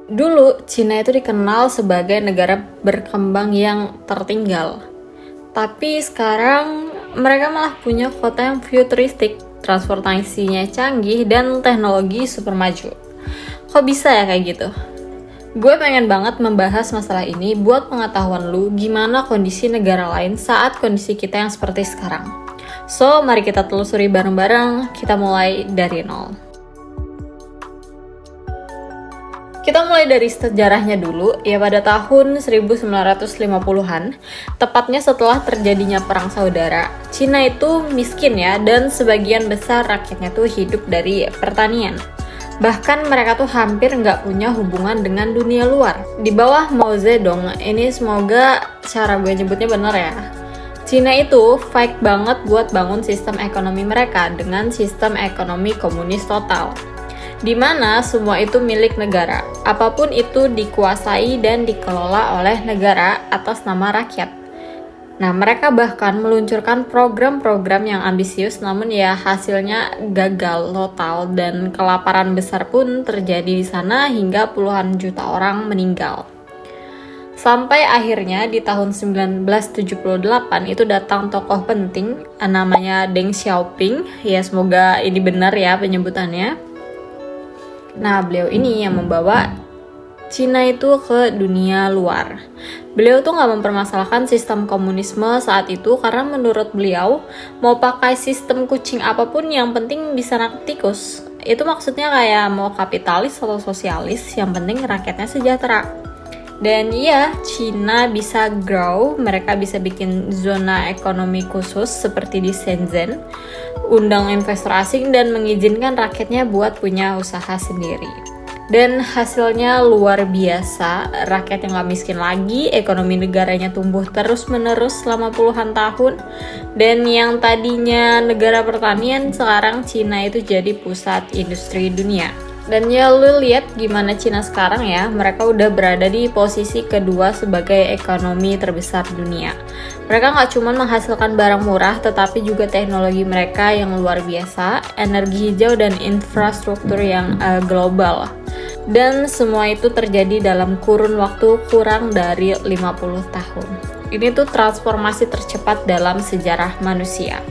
Dulu, Cina itu dikenal sebagai negara berkembang yang tertinggal. Tapi sekarang mereka malah punya kota yang futuristik, transportasinya canggih, dan teknologi super maju. Kok bisa ya kayak gitu? Gue pengen banget membahas masalah ini buat pengetahuan lu gimana kondisi negara lain saat kondisi kita yang seperti sekarang. So, mari kita telusuri bareng-bareng, kita mulai dari nol. Kita mulai dari sejarahnya dulu, ya pada tahun 1950-an, tepatnya setelah terjadinya Perang Saudara. Cina itu miskin ya, dan sebagian besar rakyatnya tuh hidup dari pertanian. Bahkan mereka tuh hampir nggak punya hubungan dengan dunia luar. Di bawah Mao Zedong, ini semoga cara gue nyebutnya bener ya. Cina itu fight banget buat bangun sistem ekonomi mereka dengan sistem ekonomi komunis total, di mana semua itu milik negara. Apapun itu dikuasai dan dikelola oleh negara atas nama rakyat. Nah, mereka bahkan meluncurkan program-program yang ambisius, namun ya hasilnya gagal total dan kelaparan besar pun terjadi di sana hingga puluhan juta orang meninggal. Sampai akhirnya di tahun 1978 itu datang tokoh penting namanya Deng Xiaoping. Ya semoga ini benar ya penyebutannya. Nah, beliau ini yang membawa Cina itu ke dunia luar. Beliau tuh nggak mempermasalahkan sistem komunisme saat itu karena menurut beliau mau pakai sistem kucing apapun yang penting bisa nangkep tikus. Itu maksudnya kayak mau kapitalis atau sosialis, yang penting rakyatnya sejahtera. Dan iya, Cina bisa grow, mereka bisa bikin zona ekonomi khusus seperti di Shenzhen, undang investor asing dan mengizinkan rakyatnya buat punya usaha sendiri. Dan hasilnya luar biasa, rakyat yang gak miskin lagi, ekonomi negaranya tumbuh terus-menerus selama puluhan tahun, dan yang tadinya negara pertanian, sekarang Cina itu jadi pusat industri dunia. Dan ya lu lihat gimana Cina sekarang ya, mereka udah berada di posisi kedua sebagai ekonomi terbesar dunia. Mereka nggak cuma menghasilkan barang murah, tetapi juga teknologi mereka yang luar biasa, energi hijau dan infrastruktur yang global. Dan semua itu terjadi dalam kurun waktu kurang dari 50 tahun. Ini tuh transformasi tercepat dalam sejarah manusia.